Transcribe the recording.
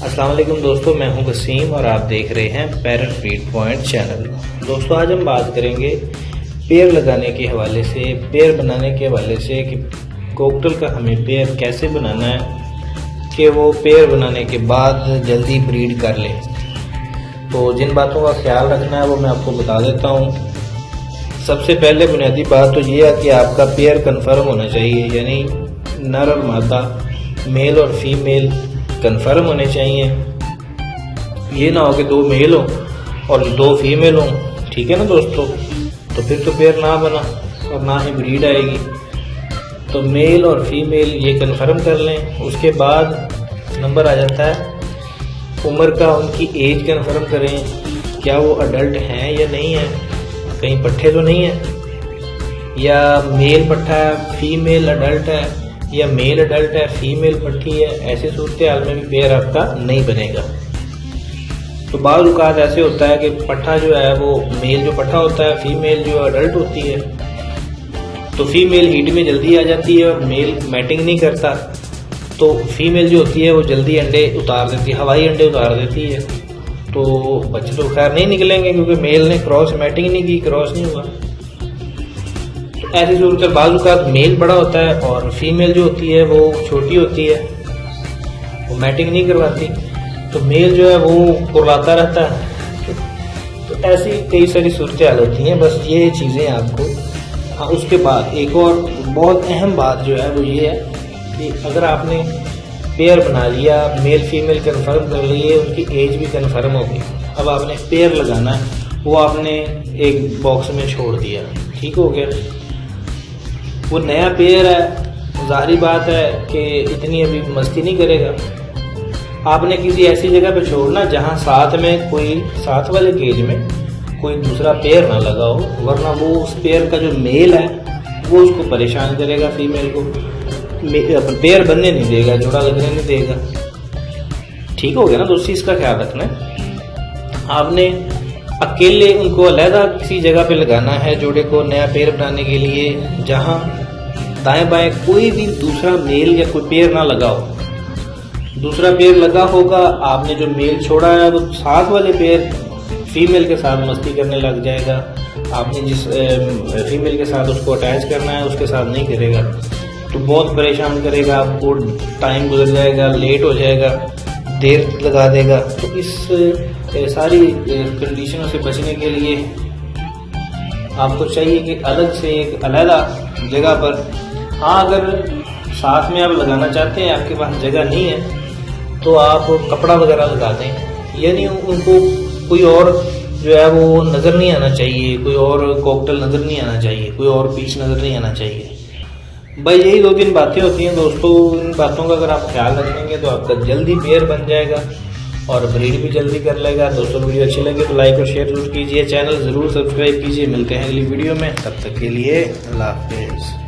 अस्सलाम वालेकुम दोस्तों, मैं हूं वसीम और आप देख रहे हैं पैरेंट ब्रीड पॉइंट चैनल। दोस्तों आज हम बात करेंगे पेयर लगाने के हवाले से, पेयर बनाने के हवाले से कि कॉकटेल का हमें पेयर कैसे बनाना है कि वो पेयर बनाने के बाद जल्दी ब्रीड कर ले। तो जिन बातों का ख्याल रखना है वो मैं आपको बता देता हूँ। सबसे पहले बुनियादी बात तो ये है कि आपका पेयर कन्फर्म होना चाहिए, यानी नर और मादा, मेल और फीमेल कन्फर्म होने चाहिए। ये ना हो कि 2 मेल हो और 2 फीमेल हो, ठीक है ना दोस्तों, तो फिर तो पेयर ना बना और ना ही ब्रीड आएगी। तो मेल और फीमेल ये कन्फर्म कर लें। उसके बाद नंबर आ जाता है उम्र का, उनकी एज कन्फर्म करें, क्या वो अडल्ट हैं या नहीं है, कहीं पट्ठे तो नहीं है, या मेल पट्ठा है फीमेल अडल्ट है, या मेल अडल्ट है फीमेल पट्टी है। ऐसे सूरत हाल में भी पेयर आपका नहीं बनेगा। तो बाज़ औक़ात ऐसे होता है कि पट्ठा जो है वो मेल जो पट्ठा होता है, फीमेल जो अडल्ट होती है, तो फीमेल हीट में जल्दी आ जाती है और मेल मैटिंग नहीं करता, तो फीमेल जो होती है वो जल्दी अंडे उतार देती है, हवाई अंडे उतार देती है। तो बच्चे तो खैर नहीं निकलेंगे क्योंकि मेल ने क्रॉस मैटिंग नहीं की, क्रॉस नहीं हुआ। ऐसी सूरत बाज़ औक़ात मेल बड़ा होता है और फीमेल जो होती है वो छोटी होती है, वो मैटिंग नहीं करवाती, तो मेल जो है वो कुर्राता रहता है। तो ऐसी कई सारी सूरत हाल होती हैं। बस ये चीज़ें आपको, हाँ उसके बाद एक और बहुत अहम बात जो है वो ये है कि अगर आपने पेयर बना लिया, मेल फीमेल कन्फर्म कर लिए, उनकी एज भी कन्फर्म हो गई, अब आपने पेयर लगाना है, वो आपने एक बॉक्स में छोड़ दिया, ठीक हो गया। वो नया पेयर है, ज़ाहिर बात है कि इतनी अभी मस्ती नहीं करेगा। आपने किसी ऐसी जगह पे छोड़ना जहाँ साथ में कोई, साथ वाले केज में कोई दूसरा पेयर ना लगा हो, वरना वो उस पेयर का जो मेल है वो उसको परेशान करेगा, फीमेल को पेयर बनने नहीं देगा, जोड़ा लगने नहीं देगा। ठीक हो गया ना दोस्तों, इसका ख्याल रखना है। आपने अकेले उनको अलहदा किसी जगह पे लगाना है जोड़े को नया पेयर बनाने के लिए, जहां दाएं बाएं कोई भी दूसरा मेल या कोई पेयर ना लगा हो। दूसरा पेयर लगा होगा, आपने जो मेल छोड़ा है वो साथ वाले पेयर फीमेल के साथ मस्ती करने लग जाएगा। आपने जिस फीमेल के साथ उसको अटैच करना है उसके साथ नहीं करेगा, तो बहुत परेशान करेगा आपको, टाइम गुजर जाएगा, लेट हो जाएगा, देर लगा देगा। तो इस सारी कंडीशनों से बचने के लिए आपको चाहिए कि अलग से एक अलहदा जगह पर, हाँ अगर साथ में आप लगाना चाहते हैं, आपके पास जगह नहीं है, तो आप कपड़ा वगैरह लगा दें, यानी उनको कोई और जो है वो नज़र नहीं आना चाहिए, कोई और कॉकटेल नज़र नहीं आना चाहिए, कोई और पीस नज़र नहीं आना चाहिए। भाई यही 2-3 बातें होती हैं दोस्तों। इन बातों का अगर आप ख्याल रखेंगे तो आपका जल्दी पेयर बन जाएगा और ब्रीड भी जल्दी कर लेगा। दोस्तों वीडियो अच्छी लगे तो लाइक और शेयर जरूर कीजिए, चैनल ज़रूर सब्सक्राइब कीजिए। मिलते हैं अगली वीडियो में, तब तक के लिए अल्लाह हाफिज़।